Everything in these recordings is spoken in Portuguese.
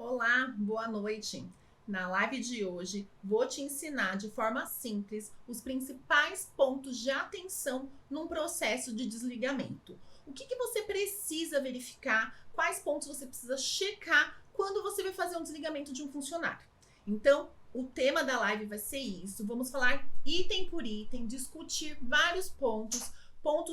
Olá, boa noite. Na live de hoje, vou te ensinar de forma simples os principais pontos de atenção num processo de desligamento. O que você precisa verificar, quais pontos você precisa checar quando você vai fazer um desligamento de um funcionário. Então, o tema da live vai ser isso. Vamos falar item por item, discutir vários pontos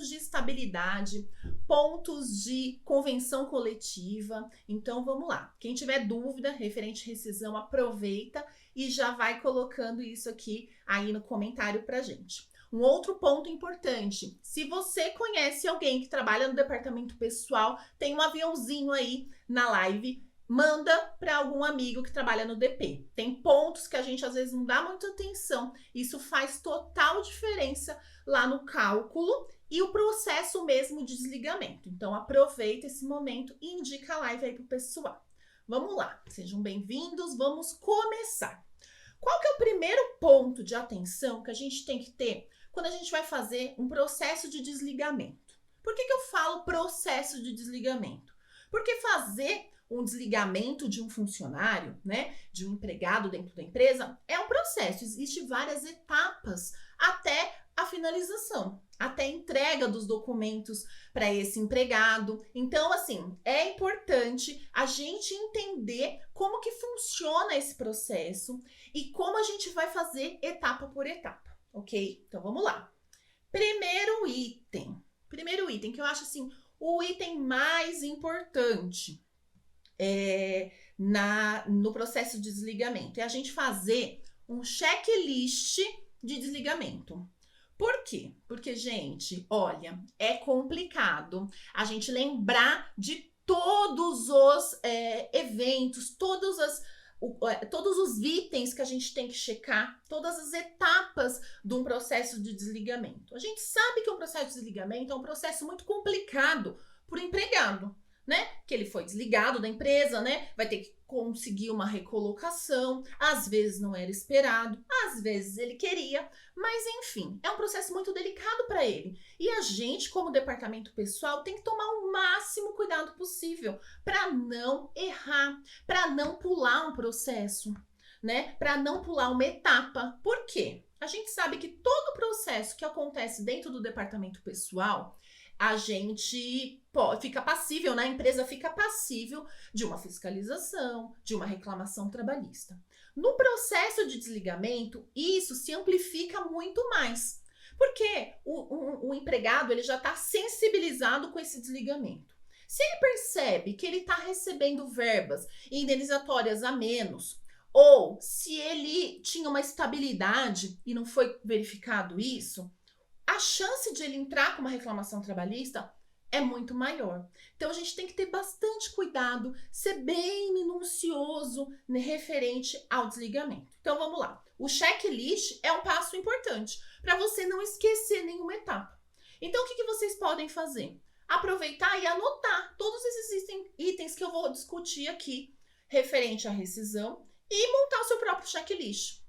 de estabilidade, pontos de convenção coletiva. Então vamos lá. Quem tiver dúvida referente à rescisão, aproveita e já vai colocando isso aqui aí no comentário pra gente. Um outro ponto importante: se você conhece alguém que trabalha no departamento pessoal, tem um aviãozinho aí na live, manda para algum amigo que trabalha no DP. Tem pontos que a gente às vezes não dá muita atenção. Isso faz total diferença lá no cálculo e o processo mesmo de desligamento. Então aproveita esse momento e indica a live aí pro pessoal. Vamos lá, sejam bem-vindos, vamos começar. Qual que é o primeiro ponto de atenção que a gente tem que ter quando a gente vai fazer um processo de desligamento? Por que eu falo processo de desligamento? Porque fazer um desligamento de um funcionário, né, de um empregado dentro da empresa, é um processo. Existem várias etapas até a finalização, até a entrega dos documentos para esse empregado. Então, assim, é importante a gente entender como que funciona esse processo e como a gente vai fazer etapa por etapa, ok? Então, vamos lá. Primeiro item que eu acho, assim, o item mais importante no processo de desligamento é a gente fazer um checklist de desligamento. Por quê? Porque, gente, olha, é complicado a gente lembrar de todos os eventos, todos os itens que a gente tem que checar, todas as etapas de um processo de desligamento. A gente sabe que um processo de desligamento é um processo muito complicado para o empregado, né? Que ele foi desligado da empresa, né? Vai ter que conseguir uma recolocação, às vezes não era esperado, às vezes ele queria, mas enfim, é um processo muito delicado para ele. E a gente, como departamento pessoal, tem que tomar o máximo cuidado possível para não errar, para não pular um processo, né? Para não pular uma etapa. Por quê? A gente sabe que todo processo que acontece dentro do departamento pessoal, a gente fica passível, né? A empresa fica passível de uma fiscalização, de uma reclamação trabalhista. No processo de desligamento, isso se amplifica muito mais, porque o empregado ele já está sensibilizado com esse desligamento. Se ele percebe que ele está recebendo verbas indenizatórias a menos, ou se ele tinha uma estabilidade e não foi verificado isso, a chance de ele entrar com uma reclamação trabalhista é muito maior. Então a gente tem que ter bastante cuidado, ser bem minucioso referente ao desligamento. Então vamos lá. O checklist é um passo importante para você não esquecer nenhuma etapa. Então o que vocês podem fazer? Aproveitar e anotar todos esses itens que eu vou discutir aqui referente à rescisão e montar o seu próprio checklist.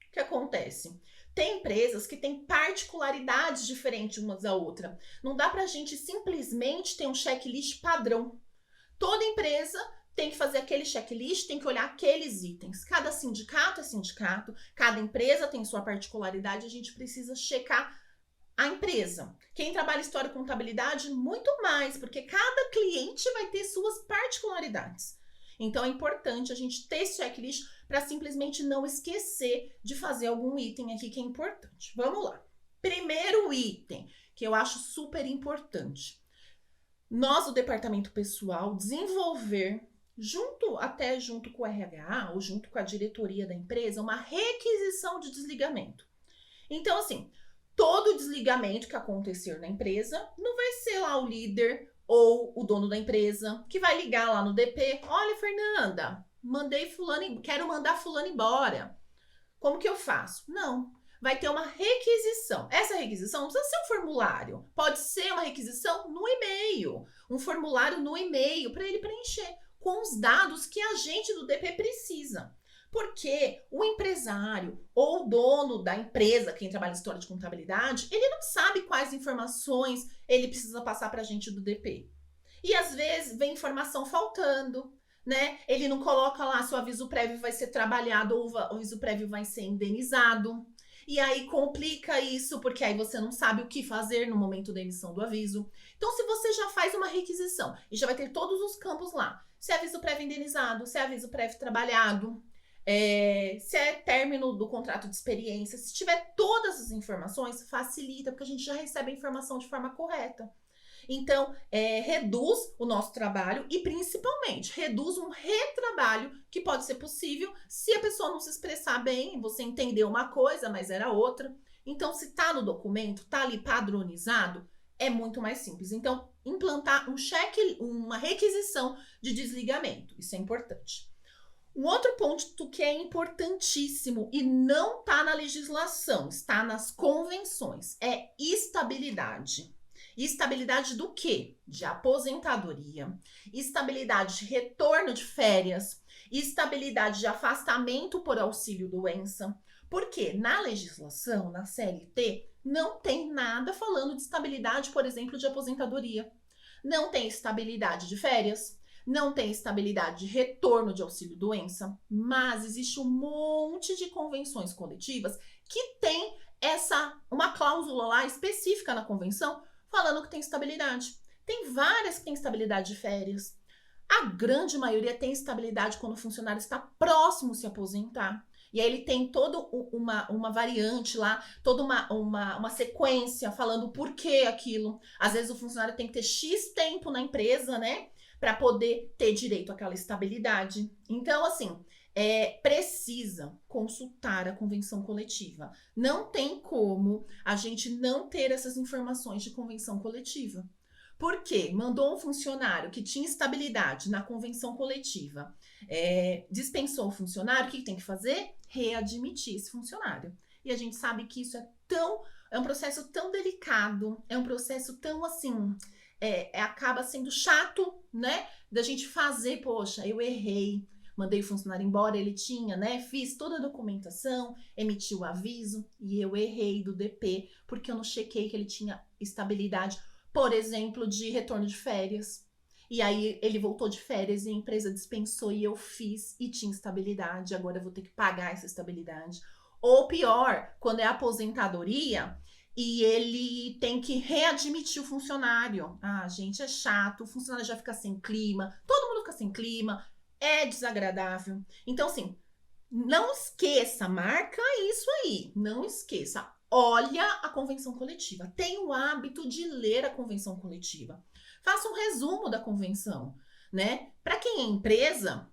O que acontece? Tem empresas que têm particularidades diferentes umas da outra. Não dá pra gente simplesmente ter um checklist padrão. Toda empresa tem que fazer aquele checklist, tem que olhar aqueles itens. Cada sindicato é sindicato, cada empresa tem sua particularidade, a gente precisa checar a empresa. Quem trabalha história e contabilidade, muito mais, porque cada cliente vai ter suas particularidades. Então é importante a gente ter esse checklist para simplesmente não esquecer de fazer algum item aqui que é importante. Vamos lá. Primeiro item, que eu acho super importante. Nós, do departamento pessoal, desenvolver, junto com o RH ou junto com a diretoria da empresa, uma requisição de desligamento. Então, assim, todo desligamento que acontecer na empresa não vai ser lá o líder ou o dono da empresa que vai ligar lá no DP. Olha, Fernanda, quero mandar fulano embora. Como que eu faço? Não. Vai ter uma requisição. Essa requisição não precisa ser um formulário. Pode ser uma requisição no e-mail. Um formulário no e-mail para ele preencher com os dados que a gente do DP precisa. Porque o empresário ou o dono da empresa, quem trabalha em história de contabilidade, ele não sabe quais informações ele precisa passar para a gente do DP. E às vezes vem informação faltando, né? Ele não coloca lá se o aviso prévio vai ser trabalhado ou o aviso prévio vai ser indenizado. E aí complica isso, porque aí você não sabe o que fazer no momento da emissão do aviso. Então, se você já faz uma requisição e já vai ter todos os campos lá, se é aviso prévio indenizado, se é aviso prévio trabalhado, se é término do contrato de experiência, se tiver todas as informações, facilita, porque a gente já recebe a informação de forma correta. Então, reduz o nosso trabalho e, principalmente, reduz um retrabalho que pode ser possível se a pessoa não se expressar bem, você entendeu uma coisa, mas era outra. Então, se tá no documento, tá ali padronizado, é muito mais simples. Então, implantar um cheque, uma requisição de desligamento, isso é importante. Um outro ponto que é importantíssimo e não tá na legislação, está nas convenções, é estabilidade. Estabilidade do quê? De aposentadoria, estabilidade de retorno de férias, estabilidade de afastamento por auxílio-doença. Porque na legislação, na CLT, não tem nada falando de estabilidade, por exemplo, de aposentadoria. Não tem estabilidade de férias, não tem estabilidade de retorno de auxílio-doença, mas existe um monte de convenções coletivas que tem uma cláusula lá específica na convenção falando que tem estabilidade. Tem várias que têm estabilidade de férias. A grande maioria tem estabilidade quando o funcionário está próximo a se aposentar. E aí ele tem toda uma variante lá, toda uma sequência falando por que aquilo. Às vezes o funcionário tem que ter X tempo na empresa, né? Para poder ter direito àquela estabilidade. Então, assim, precisa consultar a convenção coletiva. Não tem como a gente não ter essas informações de convenção coletiva. Por quê? Mandou um funcionário que tinha estabilidade na convenção coletiva, dispensou o funcionário, o que tem que fazer? Readmitir esse funcionário. E a gente sabe que isso é um processo tão delicado, é um processo tão assim, acaba sendo chato, né? Da gente fazer, poxa, eu errei, mandei o funcionário embora, ele tinha, né? Fiz toda a documentação, emiti o aviso e eu errei do DP, porque eu não chequei que ele tinha estabilidade, por exemplo, de retorno de férias. E aí ele voltou de férias e a empresa dispensou e eu fiz e tinha estabilidade, agora eu vou ter que pagar essa estabilidade. Ou pior, quando é aposentadoria e ele tem que readmitir o funcionário. Ah, gente, é chato, o funcionário já fica sem clima, todo mundo fica sem clima, é desagradável. Então, assim, não esqueça, marca isso aí, não esqueça. Olha a convenção coletiva, tenha o hábito de ler a convenção coletiva. Faça um resumo da convenção, né? Para quem é empresa,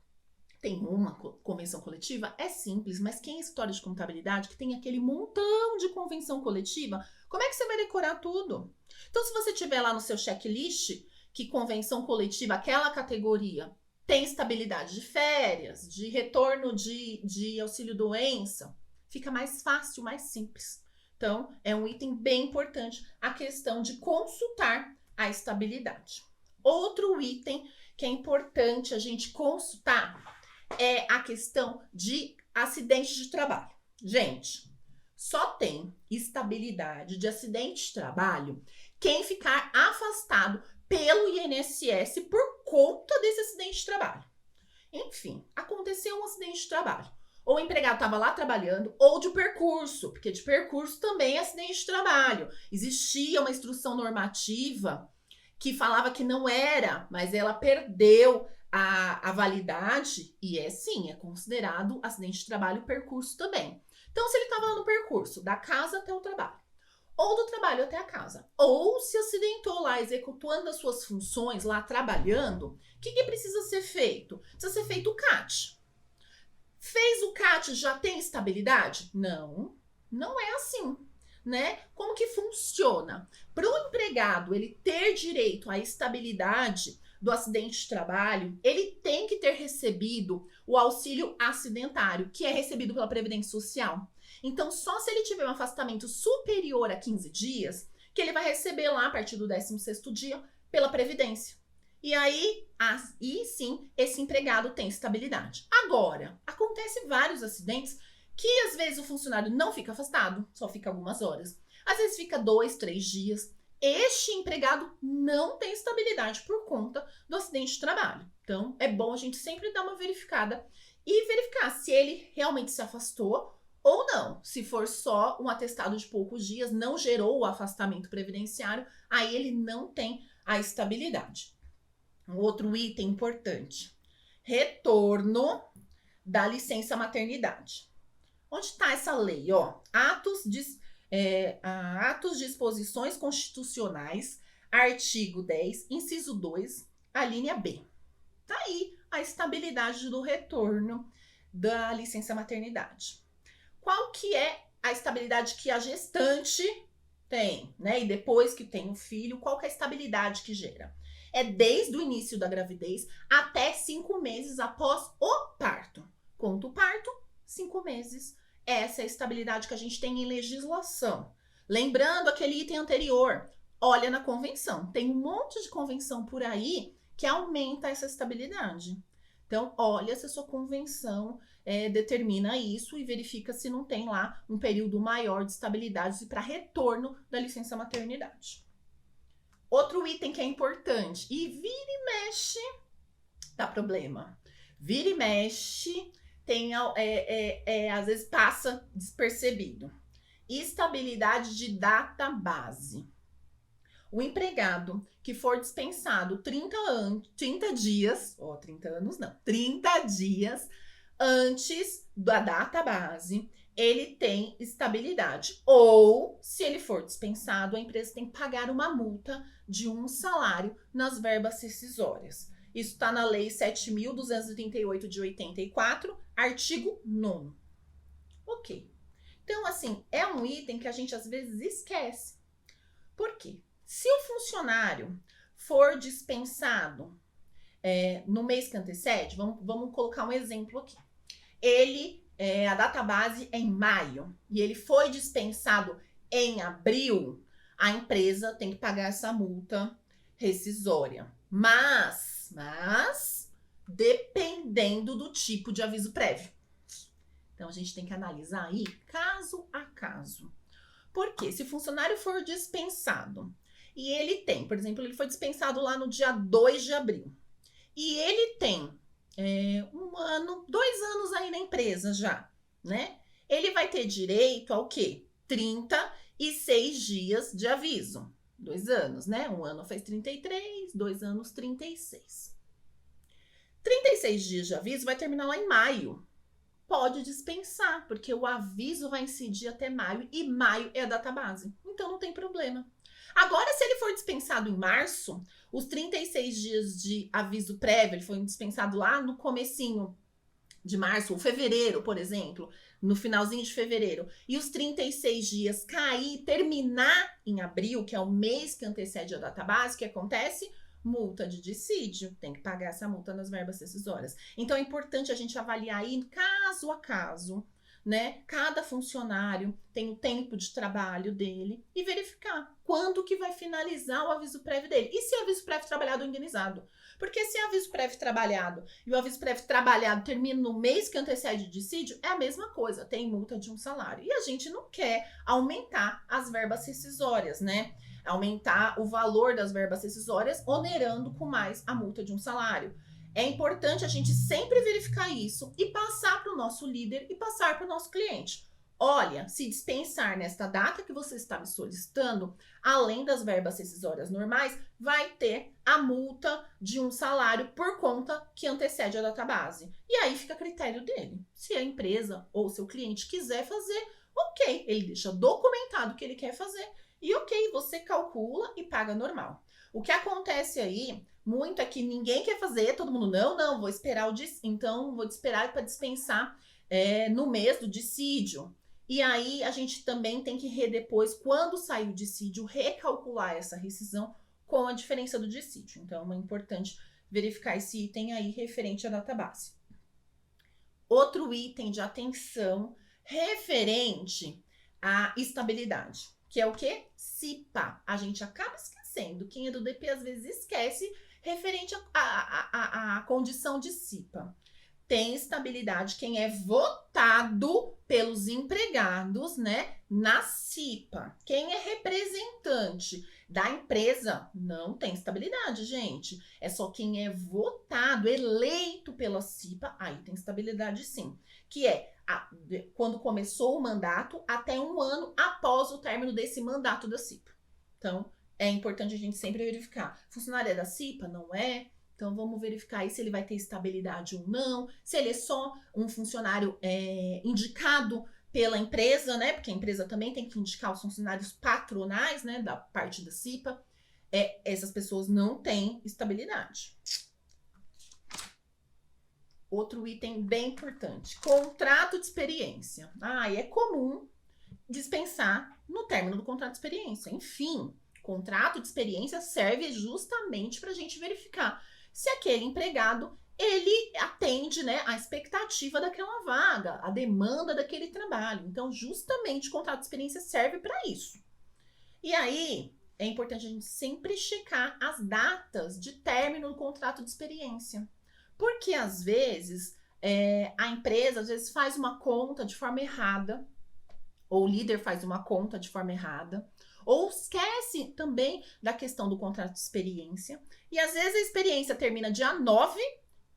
tem uma convenção coletiva, é simples, mas quem é história de contabilidade, que tem aquele montão de convenção coletiva, como é que você vai decorar tudo? Então, se você tiver lá no seu checklist, que convenção coletiva, aquela categoria, tem estabilidade de férias, de retorno de auxílio-doença, fica mais fácil, mais simples. Então, é um item bem importante a questão de consultar a estabilidade. Outro item que é importante a gente consultar é a questão de acidente de trabalho. Gente, só tem estabilidade de acidente de trabalho quem ficar afastado pelo INSS por conta desse acidente de trabalho. Enfim, aconteceu um acidente de trabalho. Ou o empregado estava lá trabalhando, ou de percurso, porque de percurso também é acidente de trabalho. Existia uma instrução normativa que falava que não era, mas ela perdeu a validade e sim, é considerado acidente de trabalho percurso também. Então, se ele estava lá no percurso, da casa até o trabalho, ou do trabalho até a casa, ou se acidentou lá executando as suas funções lá trabalhando, o que precisa ser feito? Precisa ser feito o CAT. Fez o CAT, já tem estabilidade? Não, não é assim, né? Como que funciona? Para o empregado ele ter direito à estabilidade do acidente de trabalho, ele tem que ter recebido o auxílio acidentário, que é recebido pela Previdência Social. Então, só se ele tiver um afastamento superior a 15 dias, que ele vai receber lá a partir do 16º dia pela Previdência. E aí sim, esse empregado tem estabilidade. Agora, acontece vários acidentes que às vezes o funcionário não fica afastado, só fica algumas horas. Às vezes fica 2, 3 dias. este empregado não tem estabilidade por conta do acidente de trabalho. Então, é bom a gente sempre dar uma verificada e verificar se ele realmente se afastou ou não. Se for só um atestado de poucos dias, não gerou o afastamento previdenciário, aí ele não tem a estabilidade. Um outro item importante: retorno da licença maternidade. Onde está essa lei? Ó, atos, disposições constitucionais, artigo 10, inciso 2, a linha B. Tá aí a estabilidade do retorno da licença maternidade. Qual que é a estabilidade que a gestante tem, né? E depois que tem o filho, qual que é a estabilidade que gera? É desde o início da gravidez até 5 meses após o parto. Conta o parto, 5 meses. Essa é a estabilidade que a gente tem em legislação. Lembrando aquele item anterior, olha na convenção. Tem um monte de convenção por aí que aumenta essa estabilidade. Então, olha se a sua convenção determina isso e verifica se não tem lá um período maior de estabilidade para retorno da licença maternidade. Outro item que é importante, e vira e mexe, dá problema. Vira e mexe, às vezes passa despercebido. Estabilidade de data base. O empregado que for dispensado 30 dias antes da data base, ele tem estabilidade. Ou, se ele for dispensado, a empresa tem que pagar uma multa de 1 salário nas verbas rescisórias. Isso está na Lei 7.238 de 84, artigo 9º. Ok. Então, assim, é um item que a gente às vezes esquece. Por quê? Se o funcionário for dispensado no mês que antecede, vamos colocar um exemplo aqui. A data base é em maio e ele foi dispensado em abril, a empresa tem que pagar essa multa rescisória. Mas dependendo do tipo de aviso prévio. Então, a gente tem que analisar aí caso a caso. Porque se o funcionário for dispensado e ele tem, por exemplo, ele foi dispensado lá no dia 2 de abril e ele tem 2 anos aí na empresa já, né? Ele vai ter direito ao quê? 36 dias de aviso. 2 anos, né? 1 ano faz 33, 2 anos 36. 36 dias de aviso vai terminar lá em maio. Pode dispensar, porque o aviso vai incidir até maio e maio é a data base. Então não tem problema. Agora, se ele for dispensado em março, os 36 dias de aviso prévio, ele foi dispensado lá no comecinho de março, ou fevereiro, por exemplo, no finalzinho de fevereiro, e os 36 dias terminar em abril, que é o mês que antecede a data base, o que acontece? Multa de dissídio, tem que pagar essa multa nas verbas rescisórias. Então é importante a gente avaliar aí caso a caso, né? Cada funcionário tem o tempo de trabalho dele e verificar quando que vai finalizar o aviso prévio dele. E se o aviso prévio trabalhado ou indenizado? Porque se é aviso prévio trabalhado e o aviso prévio trabalhado termina no mês que antecede o dissídio, é a mesma coisa, tem multa de 1 salário. E a gente não quer aumentar as verbas rescisórias, né? Aumentar o valor das verbas rescisórias, onerando com mais a multa de 1 salário. É importante a gente sempre verificar isso e passar para o nosso líder e passar para o nosso cliente. Olha, se dispensar nesta data que você está me solicitando, além das verbas rescisórias normais, vai ter a multa de 1 salário por conta que antecede a data base. E aí fica a critério dele. Se a empresa ou seu cliente quiser fazer, ok, ele deixa documentado o que ele quer fazer e ok, você calcula e paga normal. O que acontece aí muito é que ninguém quer fazer, todo mundo, não, vou esperar então vou esperar para dispensar no mês do dissídio. E aí a gente também tem que depois, quando sair o dissídio, recalcular essa rescisão com a diferença do dissídio. Então é importante verificar esse item aí referente à data base. Outro item de atenção referente à estabilidade, que é o quê? CIPA. A gente acaba esquecendo, quem é do DP às vezes esquece referente à condição de CIPA. tem estabilidade quem é votado pelos empregados, né, na CIPA. Quem é representante da empresa não tem estabilidade, gente. É só quem é votado, eleito pela CIPA, aí tem estabilidade sim. Que é quando começou o mandato até 1 ano após o término desse mandato da CIPA. Então, é importante a gente sempre verificar. Funcionário é da CIPA? Não é? Então, vamos verificar aí se ele vai ter estabilidade ou não, se ele é só um funcionário indicado pela empresa, né? Porque a empresa também tem que indicar os funcionários patronais, né? Da parte da CIPA. Essas pessoas não têm estabilidade. Outro item bem importante, contrato de experiência. É comum dispensar no término do contrato de experiência. Enfim, contrato de experiência serve justamente para a gente verificar se aquele empregado, ele atende, né, a expectativa daquela vaga, a demanda daquele trabalho. Então, justamente o contrato de experiência serve para isso. E aí, é importante a gente sempre checar as datas de término do contrato de experiência. Porque, às vezes, a empresa, às vezes, faz uma conta de forma errada, ou o líder faz uma conta de forma errada, ou esquece também da questão do contrato de experiência, e às vezes a experiência termina dia 9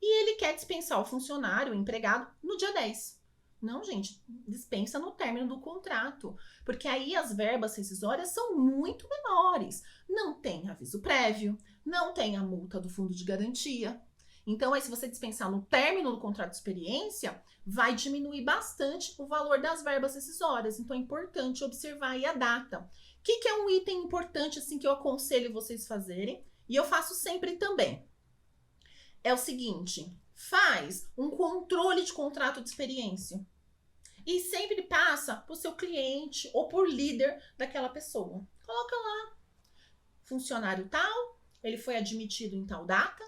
e ele quer dispensar o funcionário, o empregado, no dia 10. Não, gente, dispensa no término do contrato, porque aí as verbas rescisórias são muito menores. Não tem aviso prévio, não tem a multa do fundo de garantia. Então, aí, se você dispensar no término do contrato de experiência, vai diminuir bastante o valor das verbas rescisórias. Então, é importante observar aí a data. O que é um item importante, assim, que eu aconselho vocês fazerem? E eu faço sempre também. É o seguinte, faz um controle de contrato de experiência. E sempre passa para o seu cliente ou por líder daquela pessoa. Coloca lá, funcionário tal, ele foi admitido em tal data.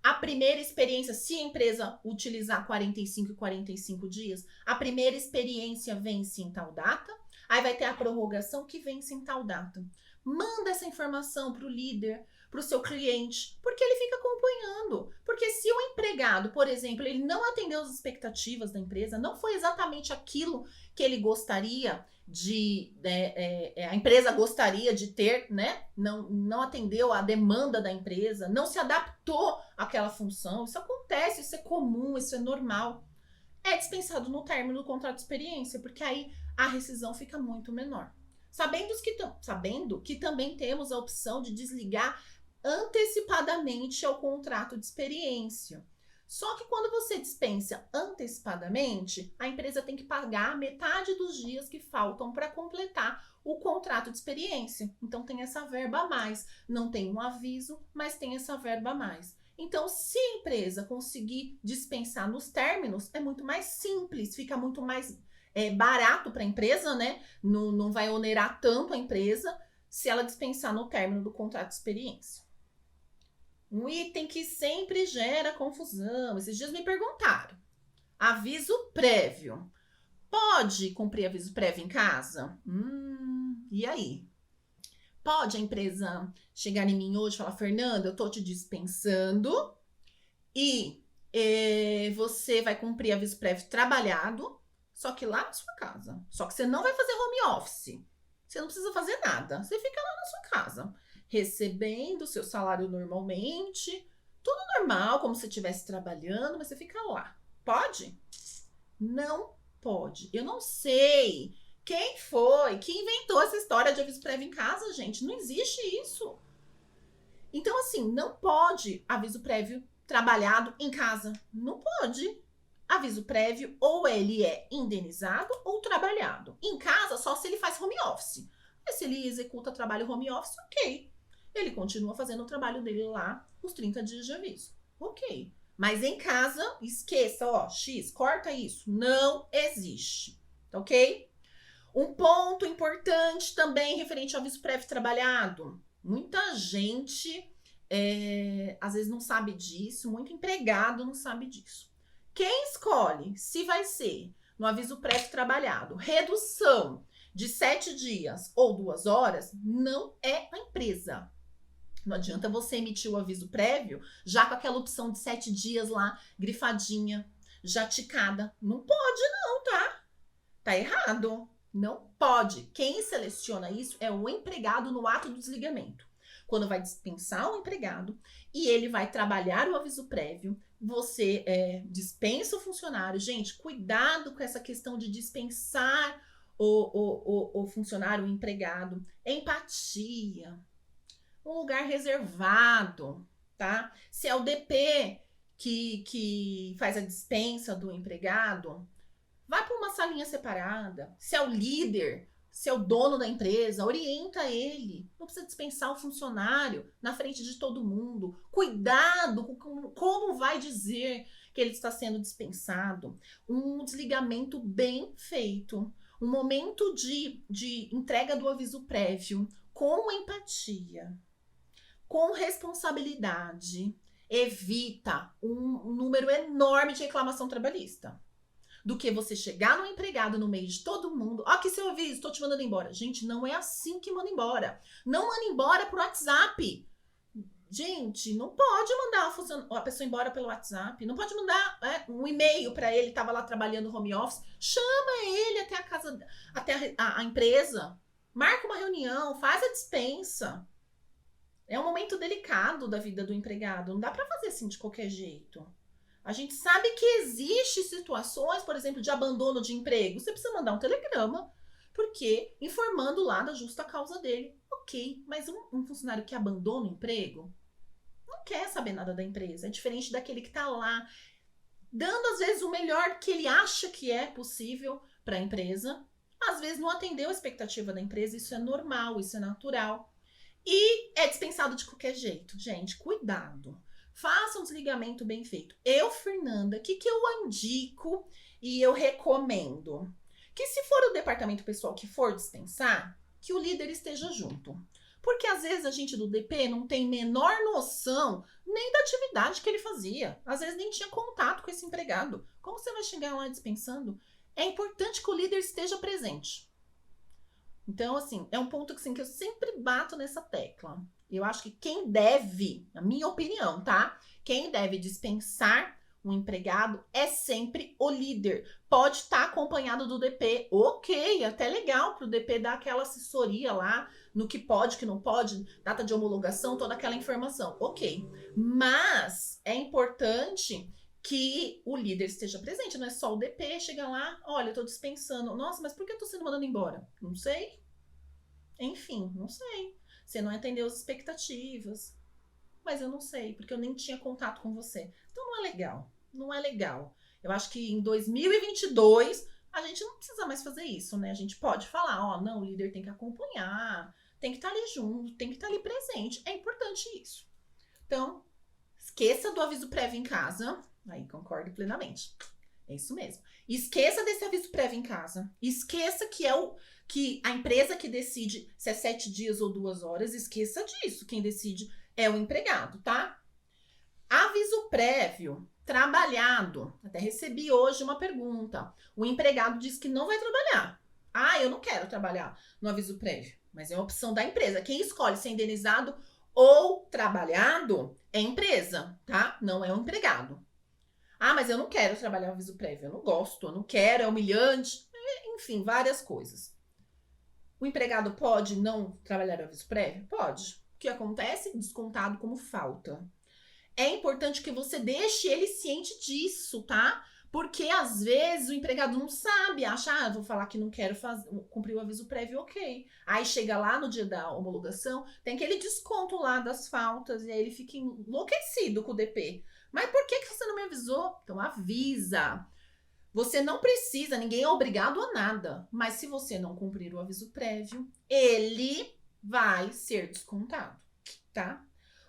A primeira experiência, se a empresa utilizar 45 e 45 dias, a primeira experiência vence em tal data. Aí vai ter a prorrogação que vence em tal data. Manda essa informação para o líder, para o seu cliente, porque ele fica acompanhando. Porque se o empregado, por exemplo, ele não atendeu as expectativas da empresa, não foi exatamente aquilo que ele gostaria a empresa gostaria de ter, né? Não atendeu a demanda da empresa, não se adaptou àquela função. Isso acontece, isso é comum, isso é normal. É dispensado no término do contrato de experiência, porque aí a rescisão fica muito menor. Sabendo que também temos a opção de desligar antecipadamente ao contrato de experiência. Só que quando você dispensa antecipadamente, a empresa tem que pagar metade dos dias que faltam para completar o contrato de experiência. Então tem essa verba a mais. Não tem um aviso, mas tem essa verba a mais. Então, se a empresa conseguir dispensar nos términos, é muito mais simples, fica muito mais barato para a empresa, né? Não vai onerar tanto a empresa se ela dispensar no término do contrato de experiência. Um item que sempre gera confusão. Esses dias me perguntaram. Aviso prévio. Pode cumprir aviso prévio em casa? E aí? Pode a empresa chegar em mim hoje e falar, Fernanda, eu tô te dispensando e você vai cumprir aviso prévio trabalhado, só que lá na sua casa. Só que você não vai fazer home office. Você não precisa fazer nada. Você fica lá na sua casa, recebendo o seu salário normalmente, tudo normal, como se estivesse trabalhando, mas você fica lá. Pode? Não pode. Eu não sei quem foi que inventou essa história de aviso prévio em casa, gente. Não existe isso. Então, assim, não pode aviso prévio trabalhado em casa. Não pode. Aviso prévio, ou ele é indenizado ou trabalhado. Em casa, só se ele faz home office. Mas se ele executa trabalho home office, ok. Ele continua fazendo o trabalho dele lá, os 30 dias de aviso. Ok. Mas em casa, esqueça, X, corta isso. Não existe. Ok? Um ponto importante também referente ao aviso prévio trabalhado. Muita gente, às vezes, não sabe disso. Muito empregado não sabe disso. Quem escolhe se vai ser no aviso prévio trabalhado redução de 7 dias ou 2 horas não é a empresa. Não adianta você emitir o aviso prévio já com aquela opção de 7 dias lá grifadinha. jaticada. Não pode não, tá? Tá errado. Não pode. Quem seleciona isso é o empregado no ato do desligamento. Quando vai dispensar o empregado e ele vai trabalhar o aviso prévio, você dispensa o funcionário. Gente, cuidado com essa questão de dispensar o funcionário, o empregado. Empatia. Um lugar reservado, tá? Se é o DP que faz a dispensa do empregado, vai para uma salinha separada. Se é o líder, se é o dono da empresa, orienta ele. Não precisa dispensar o funcionário na frente de todo mundo. Cuidado com como vai dizer que ele está sendo dispensado. Um desligamento bem feito. Um momento de entrega do aviso prévio com empatia, com responsabilidade, evita um número enorme de reclamação trabalhista. Do que você chegar no empregado no meio de todo mundo. Ó, aqui seu aviso, tô te mandando embora. Gente, não é assim que manda embora. Não manda embora por WhatsApp. Gente, não pode mandar a pessoa embora pelo WhatsApp. Não pode mandar um e-mail para ele, tava lá trabalhando home office. Chama ele até a casa, até a empresa. Marca uma reunião, faz a dispensa. É um momento delicado da vida do empregado. Não dá para fazer assim de qualquer jeito. A gente sabe que existe situações, por exemplo, de abandono de emprego. Você precisa mandar um telegrama, porque informando lá da justa causa dele. Ok, mas um funcionário que abandona o emprego não quer saber nada da empresa. É diferente daquele que está lá, dando às vezes o melhor que ele acha que é possível para a empresa. Às vezes não atendeu a expectativa da empresa, isso é normal, isso é natural. E é dispensado de qualquer jeito. Gente, cuidado. Faça um desligamento bem feito. Eu, Fernanda, o que eu indico e eu recomendo? Que se for o departamento pessoal que for dispensar, que o líder esteja junto. Porque às vezes a gente do DP não tem menor noção nem da atividade que ele fazia. Às vezes nem tinha contato com esse empregado. Como você vai chegar lá dispensando? É importante que o líder esteja presente. Então, assim, é um ponto assim, que eu sempre bato nessa tecla. Eu acho que quem deve, na minha opinião, tá? Quem deve dispensar um empregado é sempre o líder. Pode estar acompanhado do DP. Ok, até legal para o DP dar aquela assessoria lá no que pode, que não pode, data de homologação, toda aquela informação. Ok, mas é importante que o líder esteja presente, não é só o DP chega lá, olha, eu tô dispensando. Nossa, mas por que eu tô sendo mandado embora? Não sei. Enfim, não sei. Você não atendeu as expectativas. Mas eu não sei, porque eu nem tinha contato com você. Então não é legal. Não é legal. Eu acho que em 2022 a gente não precisa mais fazer isso, né? A gente pode falar, ó, não, o líder tem que acompanhar, tem que estar ali junto, tem que estar ali presente. É importante isso. Então, esqueça do aviso prévio em casa. Aí concordo plenamente. É isso mesmo. Esqueça desse aviso prévio em casa. Esqueça que a empresa que decide se é 7 dias ou 2 horas. Esqueça disso. Quem decide é o empregado, tá? Aviso prévio trabalhado. Até recebi hoje uma pergunta. O empregado disse que não vai trabalhar. Ah, eu não quero trabalhar no aviso prévio. Mas é uma opção da empresa. Quem escolhe ser indenizado ou trabalhado é a empresa, tá? Não é o empregado. Ah, mas eu não quero trabalhar no aviso prévio. Eu não gosto, eu não quero, é humilhante. Enfim, várias coisas. O empregado pode não trabalhar no aviso prévio? Pode. O que acontece? Descontado como falta. É importante que você deixe ele ciente disso, tá? Porque às vezes o empregado não sabe, acha, vou falar que não quero cumprir o aviso prévio, ok. Aí chega lá no dia da homologação, tem aquele desconto lá das faltas, e aí ele fica enlouquecido com o DP. Mas por que você não me avisou? Então avisa. Você não precisa, ninguém é obrigado a nada. Mas se você não cumprir o aviso prévio, ele vai ser descontado, tá?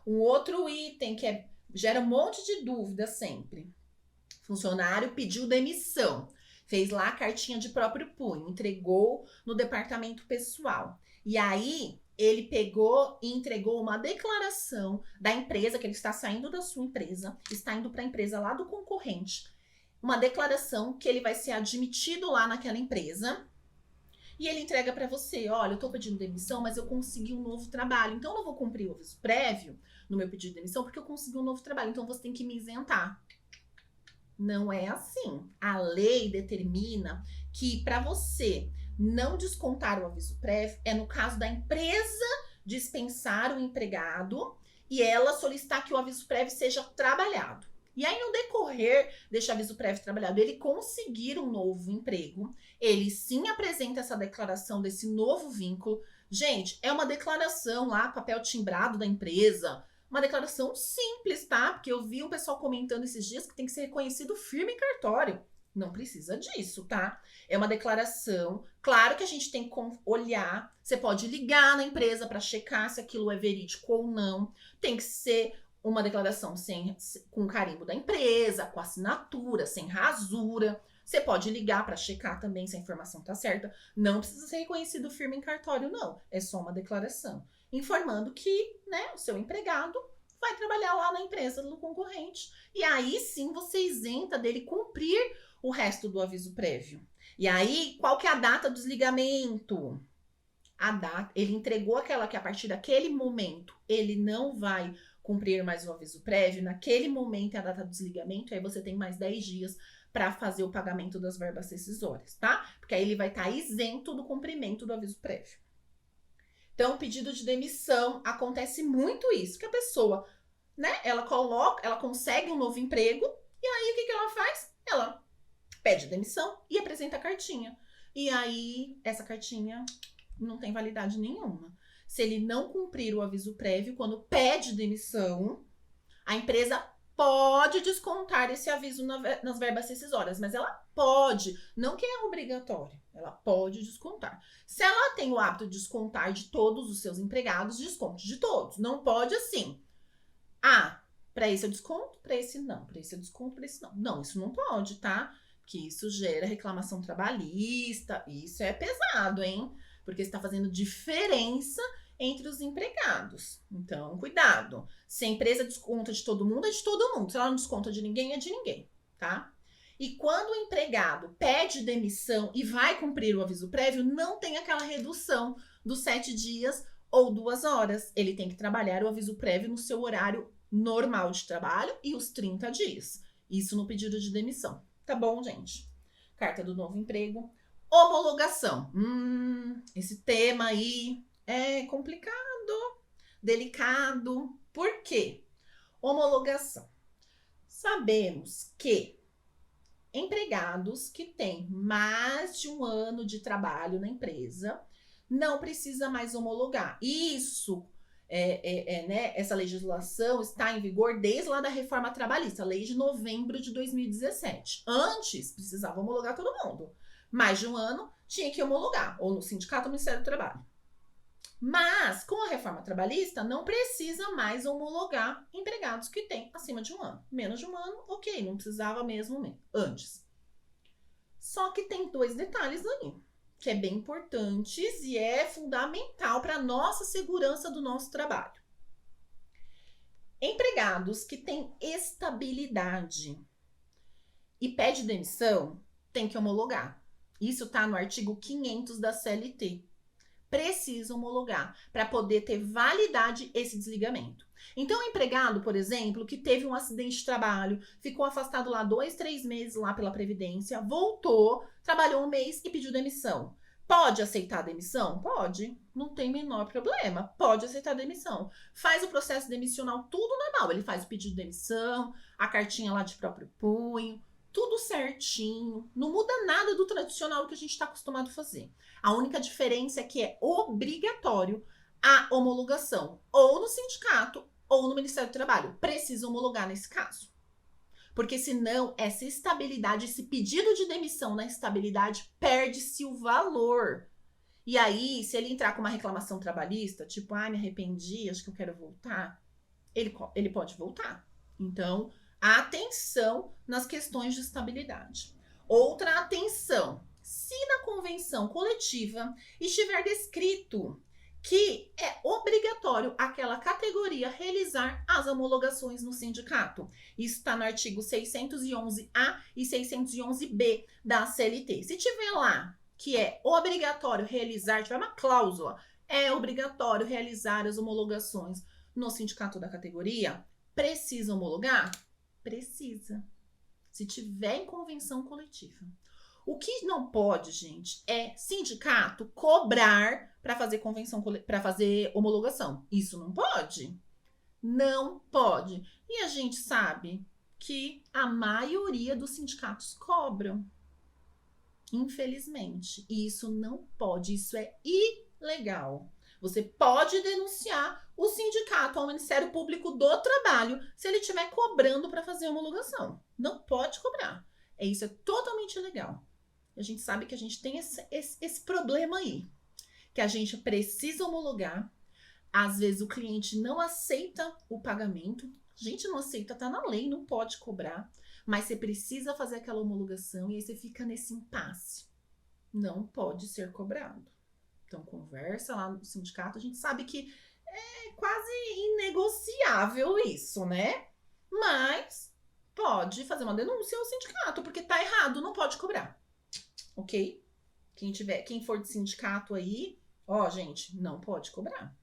Um outro item que gera um monte de dúvida sempre. Funcionário pediu demissão, fez lá a cartinha de próprio punho, entregou no departamento pessoal. E aí ele pegou e entregou uma declaração da empresa, que ele está saindo da sua empresa, está indo para a empresa lá do concorrente. Uma declaração que ele vai ser admitido lá naquela empresa. E ele entrega para você, olha, eu tô pedindo demissão, mas eu consegui um novo trabalho. Então eu não vou cumprir o aviso prévio no meu pedido de demissão, porque eu consegui um novo trabalho. Então você tem que me isentar. Não é assim. A lei determina que para você não descontar o aviso prévio é no caso da empresa dispensar o empregado e ela solicitar que o aviso prévio seja trabalhado. E aí, no decorrer deste aviso prévio trabalhado, ele conseguir um novo emprego, ele sim apresenta essa declaração desse novo vínculo. Gente, é uma declaração lá, papel timbrado da empresa, uma declaração simples, tá? Porque eu vi um pessoal comentando esses dias que tem que ser reconhecido firme em cartório. Não precisa disso, tá? É uma declaração. Claro que a gente tem que olhar. Você pode ligar na empresa para checar se aquilo é verídico ou não. Tem que ser uma declaração com carimbo da empresa, com assinatura, sem rasura. Você pode ligar para checar também se a informação tá certa. Não precisa ser reconhecido firme em cartório, não. É só uma declaração informando que, né, o seu empregado vai trabalhar lá na empresa do concorrente. E aí sim você isenta dele cumprir o resto do aviso prévio. E aí, qual que é a data do desligamento? A data, ele entregou aquela que a partir daquele momento ele não vai cumprir mais o aviso prévio, naquele momento é a data do desligamento, aí você tem mais 10 dias para fazer o pagamento das verbas rescisórias, tá? Porque aí ele vai estar isento do cumprimento do aviso prévio. Então, pedido de demissão, acontece muito isso, que a pessoa, né, ela consegue um novo emprego, e aí o que ela faz? Ela pede demissão e apresenta a cartinha. E aí, essa cartinha não tem validade nenhuma. Se ele não cumprir o aviso prévio, quando pede demissão, a empresa pode descontar esse aviso nas verbas rescisórias, mas ela pode, não que é obrigatório, ela pode descontar. Se ela tem o hábito de descontar de todos os seus empregados, desconte de todos. Não pode assim. Ah, para esse eu desconto, para esse não, para esse eu desconto, para esse não. Não, isso não pode, tá? Que isso gera reclamação trabalhista, isso é pesado, hein? Porque está fazendo diferença entre os empregados. Então, cuidado. Se a empresa desconta de todo mundo, é de todo mundo. Se ela não desconta de ninguém, é de ninguém, tá? E quando o empregado pede demissão e vai cumprir o aviso prévio, não tem aquela redução dos 7 dias ou 2 horas. Ele tem que trabalhar o aviso prévio no seu horário normal de trabalho e os 30 dias. Isso no pedido de demissão. Tá bom, gente? Carta do novo emprego. Homologação. Esse tema aí é complicado, delicado. Por quê? Homologação. Sabemos que empregados que têm mais de 1 ano de trabalho na empresa não precisa mais homologar. Isso né, essa legislação está em vigor desde lá da reforma trabalhista, lei de novembro de 2017. Antes, precisava homologar todo mundo. Mais de 1 ano, tinha que homologar, ou no sindicato ou no Ministério do Trabalho. Mas, com a reforma trabalhista, não precisa mais homologar empregados que têm acima de 1 ano. Menos de 1 ano, ok, não precisava mesmo antes. Só que tem 2 detalhes aí, que é bem importantes e é fundamental para a nossa segurança do nosso trabalho. Empregados que têm estabilidade e pede demissão, tem que homologar. Isso está no artigo 500 da CLT. Precisa homologar para poder ter validade esse desligamento. Então, o empregado, por exemplo, que teve um acidente de trabalho, ficou afastado lá 2, 3 meses lá pela Previdência, voltou, trabalhou 1 mês e pediu demissão. Pode aceitar a demissão? Pode, não tem menor problema. Pode aceitar a demissão. Faz o processo demissional tudo normal. Ele faz o pedido de demissão, a cartinha lá de próprio punho, tudo certinho. Não muda nada do tradicional que a gente está acostumado a fazer. A única diferença é que é obrigatório a homologação, ou no sindicato, ou no Ministério do Trabalho. Precisa homologar nesse caso. Porque senão, essa estabilidade, esse pedido de demissão na estabilidade, perde-se o valor. E aí, se ele entrar com uma reclamação trabalhista, tipo, me arrependi, acho que eu quero voltar, ele pode voltar. Então, atenção nas questões de estabilidade. Outra atenção, se na convenção coletiva estiver descrito que é obrigatório aquela categoria realizar as homologações no sindicato. Isso está no artigo 611A e 611B da CLT. Se tiver lá que é obrigatório realizar, tiver uma cláusula, é obrigatório realizar as homologações no sindicato da categoria, precisa homologar? Precisa. se tiver em convenção coletiva. O que não pode, gente, é sindicato cobrar para fazer para fazer homologação. Isso não pode. Não pode. E a gente sabe que a maioria dos sindicatos cobram. Infelizmente. E isso não pode, isso é ilegal. Você pode denunciar o sindicato ao Ministério Público do Trabalho se ele estiver cobrando para fazer homologação. Não pode cobrar. Isso é totalmente ilegal. A gente sabe que a gente tem esse problema aí, que a gente precisa homologar. Às vezes o cliente não aceita o pagamento. A gente não aceita, tá na lei, não pode cobrar. Mas você precisa fazer aquela homologação e aí você fica nesse impasse. Não pode ser cobrado. Então conversa lá no sindicato. A gente sabe que é quase inegociável isso, né? Mas pode fazer uma denúncia ao sindicato, porque tá errado, não pode cobrar. Ok? Quem for de sindicato aí, ó, gente, não pode cobrar.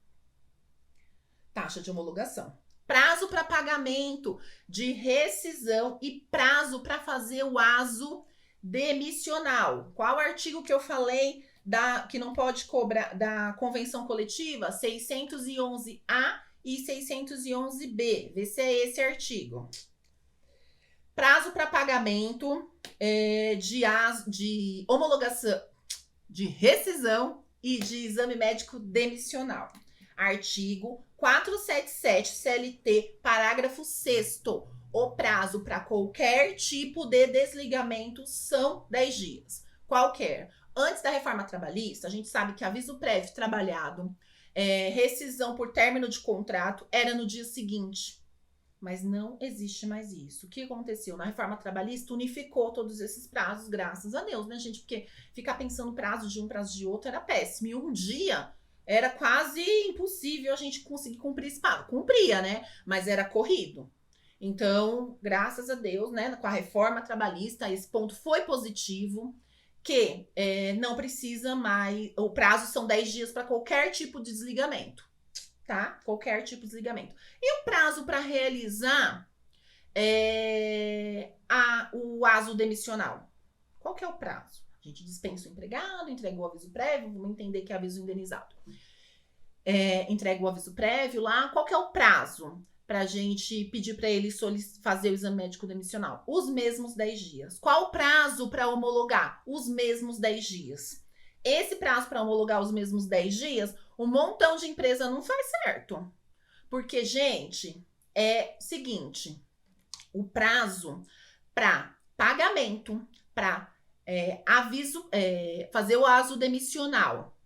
Taxa de homologação. Prazo para pagamento de rescisão e prazo para fazer o aso demissional. Qual artigo que eu falei que não pode cobrar da convenção coletiva? 611A e 611B. Vê se é esse artigo. Prazo para pagamento de homologação, de rescisão e de exame médico demissional. Artigo 477 CLT, parágrafo 6º. O prazo para qualquer tipo de desligamento são 10 dias. Qualquer. Antes da reforma trabalhista, a gente sabe que aviso prévio trabalhado, rescisão por término de contrato, era no dia seguinte. Mas não existe mais isso. O que aconteceu? Na reforma trabalhista, unificou todos esses prazos, graças a Deus, né, gente? Porque ficar pensando prazo de um, prazo de outro era péssimo. E um dia era quase impossível a gente conseguir cumprir esse prazo. Cumpria, né? Mas era corrido. Então, graças a Deus, né, com a reforma trabalhista, esse ponto foi positivo, que não precisa mais... O prazo são 10 dias para qualquer tipo de desligamento. Tá? Qualquer tipo de desligamento. E o prazo para realizar o aso demissional? Qual que é o prazo? A gente dispensa o empregado, entrega o aviso prévio, vamos entender que é aviso indenizado. Entrega o aviso prévio lá. Qual que é o prazo para a gente pedir para ele fazer o exame médico demissional? Os mesmos 10 dias. Qual o prazo para homologar? Os mesmos 10 dias. Esse prazo para homologar os mesmos 10 dias, um montão de empresa não faz certo. Porque, gente, é seguinte, o prazo para pagamento, para fazer o aso demissional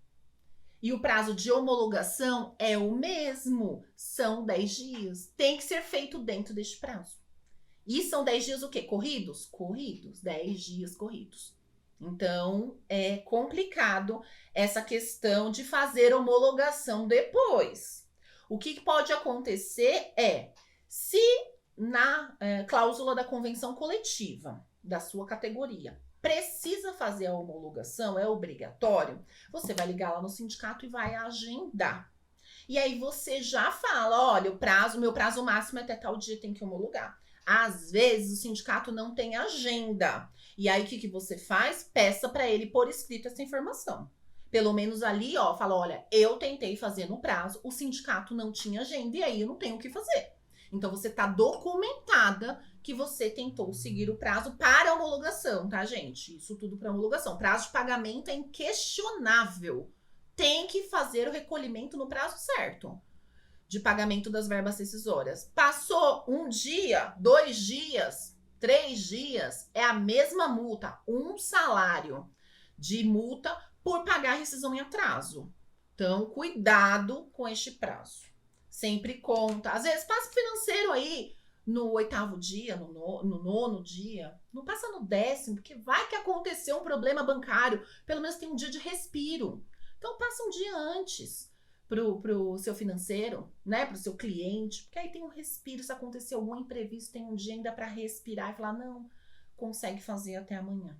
e o prazo de homologação é o mesmo, são 10 dias. Tem que ser feito dentro deste prazo. E são 10 dias o quê? Corridos? Corridos, 10 dias corridos. Então, é complicado essa questão de fazer homologação depois. O que pode acontecer se na cláusula da convenção coletiva da sua categoria precisa fazer a homologação, é obrigatório, você vai ligar lá no sindicato e vai agendar. E aí você já fala, olha, meu prazo máximo é até tal dia, tem que homologar. Às vezes o sindicato não tem agenda. E aí o que você faz? Peça para ele por escrito essa informação. Pelo menos ali, ó, fala, olha, eu tentei fazer no prazo, o sindicato não tinha agenda e aí eu não tenho o que fazer. Então você tá documentada que você tentou seguir o prazo para homologação, tá, gente? Isso tudo para homologação. Prazo de pagamento é inquestionável. Tem que fazer o recolhimento no prazo certo de pagamento das verbas rescisórias. Passou 1 dia, 2 dias, 3 dias, é a mesma multa, 1 salário de multa por pagar rescisão em atraso. Então, cuidado com este prazo. Sempre conta. Às vezes passa financeiro aí no 8º dia, no 9º dia. Não passa no 10º, porque vai que aconteceu um problema bancário. Pelo menos tem um dia de respiro. Então, passa um dia antes pro seu financeiro, né? Pro seu cliente. Porque aí tem um respiro. Se acontecer algum imprevisto, tem um dia ainda para respirar e falar, não, consegue fazer até amanhã.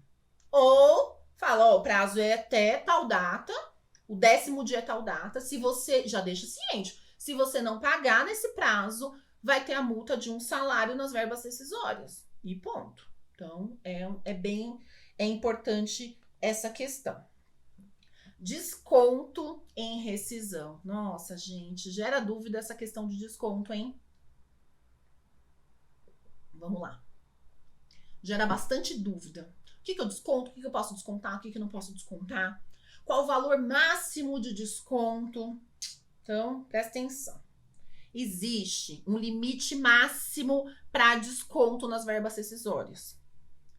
Ou fala, ó, o prazo é até tal data, o 10º dia é tal data. Se você, já deixa ciente, se você não pagar nesse prazo, vai ter a multa de 1 salário nas verbas rescisórias. E ponto. Então, é importante essa questão. Desconto em rescisão. Nossa, gente, gera dúvida essa questão de desconto, hein? Vamos lá. Gera bastante dúvida. O que eu desconto? O que eu posso descontar? O que eu não posso descontar? Qual o valor máximo de desconto? Então, presta atenção. Existe um limite máximo para desconto nas verbas rescisórias.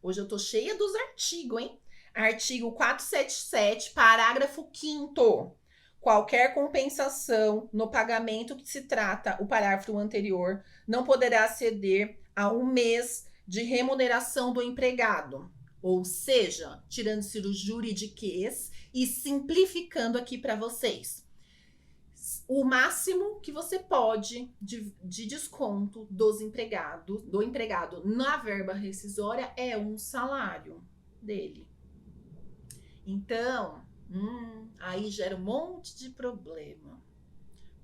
Hoje eu tô cheia dos artigos, hein? Artigo 477, parágrafo 5º. Qualquer compensação no pagamento que se trata o parágrafo anterior não poderá exceder a 1 mês de remuneração do empregado. Ou seja, tirando-se o juridiquês e simplificando aqui para vocês. O máximo que você pode de desconto do empregado na verba rescisória é 1 salário dele. Então, aí gera um monte de problema.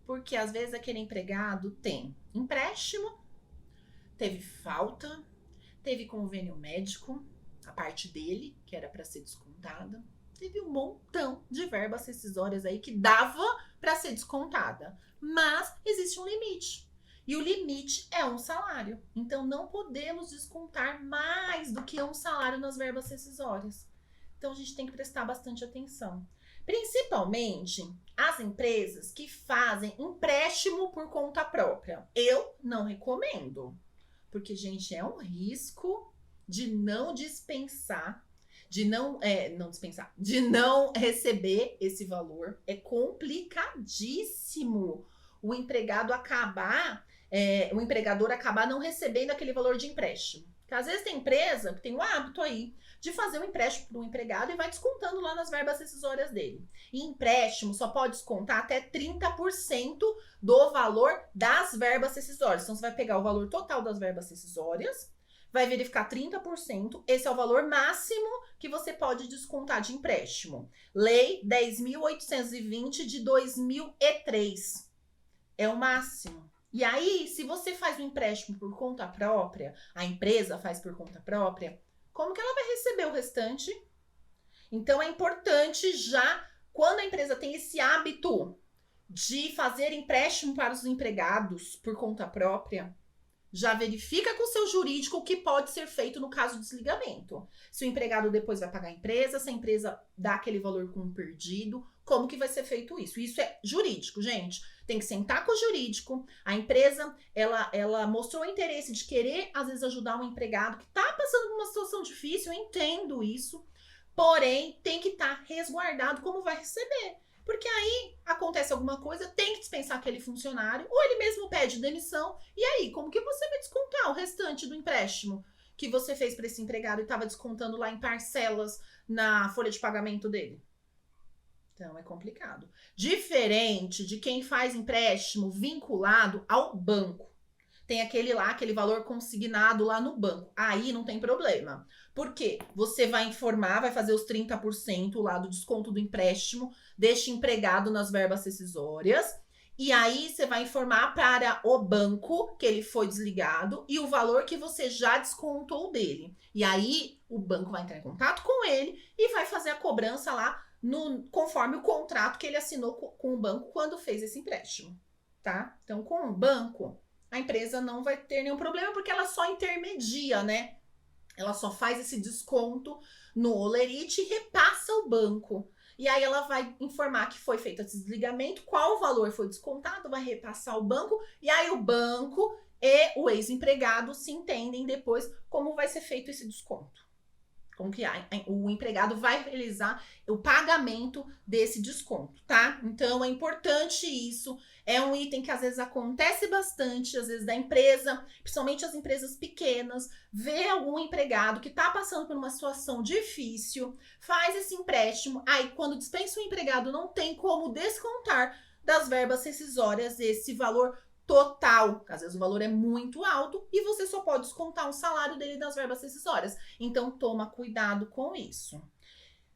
Porque às vezes aquele empregado tem empréstimo, teve falta, teve convênio médico, a parte dele, que era para ser descontada. Teve um montão de verbas rescisórias aí que dava para ser descontada. Mas existe um limite. E o limite é 1 salário. Então, não podemos descontar mais do que 1 salário nas verbas rescisórias. Então, a gente tem que prestar bastante atenção. Principalmente as empresas que fazem empréstimo por conta própria. Eu não recomendo. Porque, gente, é um risco de não dispensar, de não receber esse valor. É complicadíssimo o empregador acabar não recebendo aquele valor de empréstimo. Porque às vezes tem empresa que tem o hábito aí de fazer um empréstimo para um empregado e vai descontando lá nas verbas rescisórias dele. E empréstimo só pode descontar até 30% do valor das verbas rescisórias. Então, você vai pegar o valor total das verbas rescisórias, vai verificar 30%, esse é o valor máximo que você pode descontar de empréstimo. Lei 10.820 de 2003. É o máximo. E aí, se você faz um empréstimo por conta própria, a empresa faz por conta própria, como que ela vai receber o restante? Então, é importante já, quando a empresa tem esse hábito de fazer empréstimo para os empregados por conta própria, já verifica com o seu jurídico o que pode ser feito no caso de desligamento. Se o empregado depois vai pagar a empresa, se a empresa dá aquele valor como perdido, como que vai ser feito isso? Isso é jurídico, gente. Tem que sentar com o jurídico. A empresa, ela mostrou interesse de querer, às vezes, ajudar um empregado que está passando por uma situação difícil, eu entendo isso. Porém, tem que estar resguardado como vai receber. Porque aí acontece alguma coisa, tem que dispensar aquele funcionário, ou ele mesmo pede demissão. E aí, como que você vai descontar o restante do empréstimo que você fez para esse empregado e estava descontando lá em parcelas na folha de pagamento dele? Então, é complicado. Diferente de quem faz empréstimo vinculado ao banco. Tem aquele valor consignado lá no banco. Aí não tem problema. Por quê? Você vai informar, vai fazer os 30% lá do desconto do empréstimo deste empregado nas verbas rescisórias. E aí você vai informar para o banco que ele foi desligado e o valor que você já descontou dele. E aí o banco vai entrar em contato com ele e vai fazer a cobrança lá conforme o contrato que ele assinou com o banco quando fez esse empréstimo, tá? Então, com o banco, a empresa não vai ter nenhum problema porque ela só intermedia, né? Ela só faz esse desconto no holerite e repassa ao banco. E aí ela vai informar que foi feito esse desligamento, qual valor foi descontado, vai repassar ao banco, e aí o banco e o ex-empregado se entendem depois como vai ser feito esse desconto. Como que o empregado vai realizar o pagamento desse desconto, tá? Então, é importante isso. É um item que às vezes acontece bastante, às vezes da empresa, principalmente as empresas pequenas, vê algum empregado que tá passando por uma situação difícil, faz esse empréstimo, aí quando dispensa o empregado não tem como descontar das verbas rescisórias esse valor total, às vezes o valor é muito alto e você só pode descontar um salário dele das verbas rescisórias. Então, toma cuidado com isso.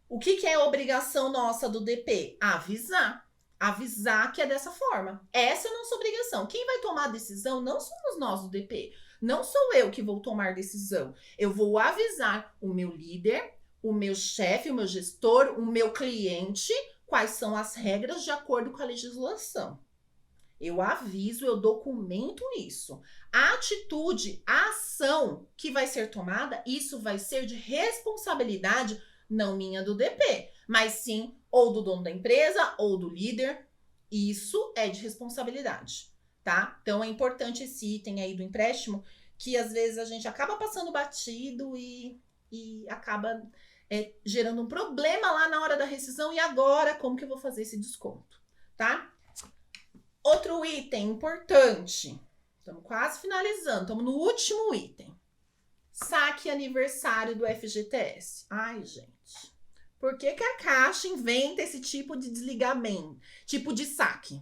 O que é obrigação nossa do DP? Avisar. Avisar que é dessa forma. Essa é a nossa obrigação. Quem vai tomar a decisão não somos nós do DP. Não sou eu que vou tomar decisão. Eu vou avisar o meu líder, o meu chefe, o meu gestor, o meu cliente, quais são as regras de acordo com a legislação. Eu aviso, eu documento isso. A atitude, a ação que vai ser tomada, isso vai ser de responsabilidade, não minha do DP, mas sim ou do dono da empresa ou do líder. Isso é de responsabilidade, tá? Então é importante esse item aí do empréstimo, que às vezes a gente acaba passando batido e acaba gerando um problema lá na hora da rescisão. E agora, como que eu vou fazer esse desconto, tá? Outro item importante. Estamos quase finalizando. Estamos no último item. Saque aniversário do FGTS. Ai, gente. Por que a Caixa inventa esse tipo de desligamento? Tipo de saque?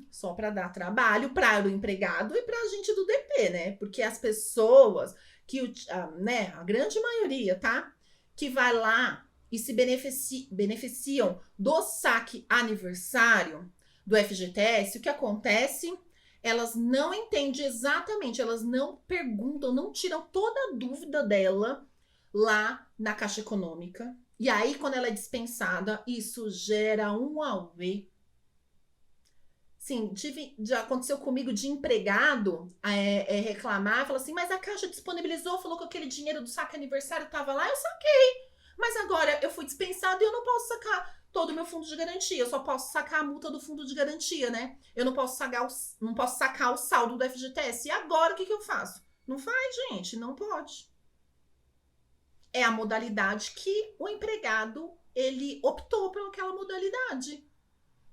Só para dar trabalho para o empregado e para a gente do DP, né? Porque as pessoas que, a grande maioria, tá? Que vai lá e se beneficiam do saque aniversário do FGTS, o que acontece? Elas não entendem exatamente, elas não perguntam, não tiram toda a dúvida dela lá na Caixa Econômica. E aí, quando ela é dispensada, isso gera um auê. Sim, já aconteceu comigo de empregado reclamar, falar assim, mas a Caixa disponibilizou, falou que aquele dinheiro do saque aniversário estava lá, eu saquei. Mas agora eu fui dispensado e eu não posso sacar todo o meu fundo de garantia. Eu só posso sacar a multa do fundo de garantia, né? Eu não posso sacar o saldo do FGTS. E agora o que eu faço? Não faz, gente, não pode. É a modalidade que o empregado, ele optou por aquela modalidade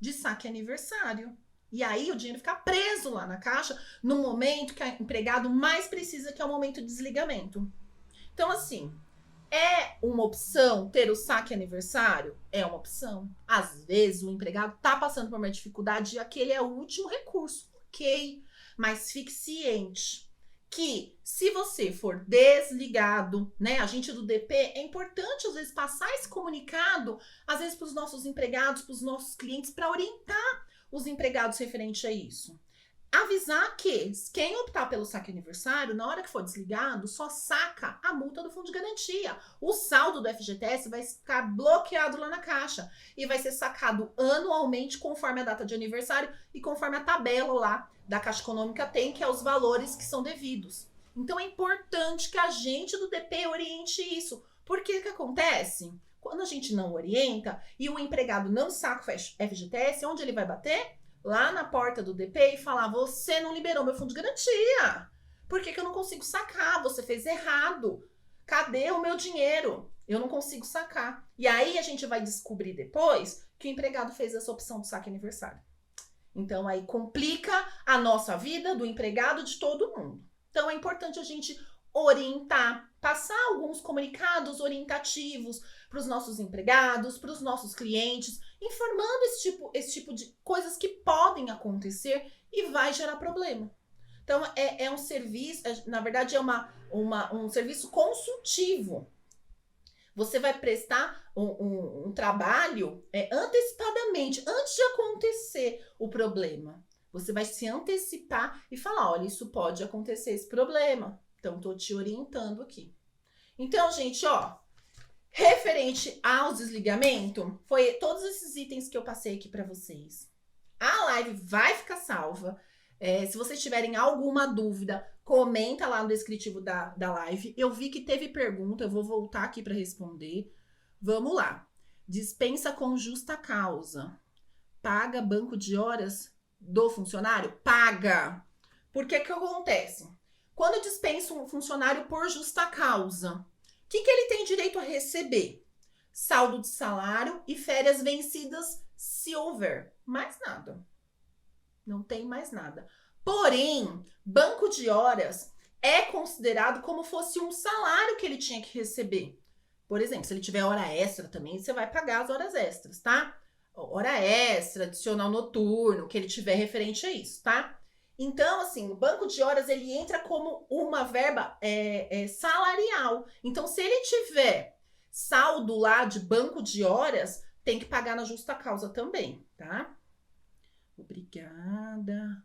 de saque aniversário. E aí o dinheiro fica preso lá na Caixa no momento que o empregado mais precisa, que é o momento de desligamento. Então, assim, é uma opção ter o saque aniversário? É uma opção. Às vezes o empregado tá passando por uma dificuldade e aquele é o último recurso. Ok, mas fique ciente que se você for desligado, né, a gente do DP, é importante às vezes passar esse comunicado, às vezes para os nossos empregados, para os nossos clientes, para orientar os empregados referente a isso. Avisar que quem optar pelo saque aniversário, na hora que for desligado, só saca a multa do fundo de garantia. O saldo do FGTS vai ficar bloqueado lá na Caixa e vai ser sacado anualmente conforme a data de aniversário e conforme a tabela lá da Caixa Econômica tem, que é os valores que são devidos. Então é importante que a gente do DP oriente isso. Porque o que acontece? Quando a gente não orienta e o empregado não saca o FGTS, onde ele vai bater? Lá na porta do DP e falar, você não liberou meu fundo de garantia. Por que eu não consigo sacar? Você fez errado. Cadê o meu dinheiro? Eu não consigo sacar. E aí a gente vai descobrir depois que o empregado fez essa opção do saque aniversário. Então aí complica a nossa vida, do empregado, de todo mundo. Então é importante a gente orientar, passar alguns comunicados orientativos para os nossos empregados, para os nossos clientes, informando esse tipo de coisas que podem acontecer e vai gerar problema. Então, é um serviço, na verdade, é um serviço consultivo. Você vai prestar um trabalho antecipadamente, antes de acontecer o problema. Você vai se antecipar e falar, olha, isso pode acontecer, esse problema. Então, estou te orientando aqui. Então, gente, referente ao desligamento, foi todos esses itens que eu passei aqui para vocês. A live vai ficar salva. Se vocês tiverem alguma dúvida, comenta lá no descritivo da live. Eu vi que teve pergunta, eu vou voltar aqui para responder. Vamos lá. Dispensa com justa causa. Paga banco de horas do funcionário? Paga. Por que acontece? Quando eu dispenso um funcionário por justa causa, o que ele tem direito a receber? Saldo de salário e férias vencidas, se houver. Mais nada. Não tem mais nada. Porém, banco de horas é considerado como fosse um salário que ele tinha que receber. Por exemplo, se ele tiver hora extra também, você vai pagar as horas extras, tá? Hora extra, adicional noturno, que ele tiver referente a isso, tá? Então, assim, o banco de horas, ele entra como uma verba salarial. Então, se ele tiver saldo lá de banco de horas, tem que pagar na justa causa também, tá? Obrigada.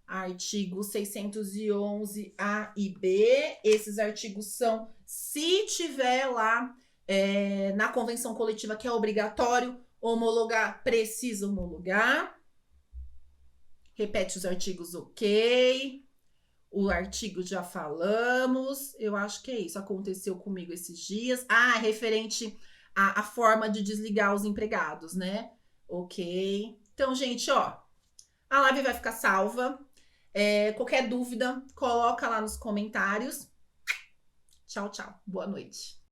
artigo 611A e B. Esses artigos são, se tiver lá na convenção coletiva que é obrigatório homologar, precisa homologar. Repete os artigos, ok. O artigo já falamos. Eu acho que é isso. Aconteceu comigo esses dias. Ah, referente à forma de desligar os empregados, né? Ok. Então, gente, ó, a live vai ficar salva. Qualquer dúvida, coloca lá nos comentários. Tchau, tchau. Boa noite.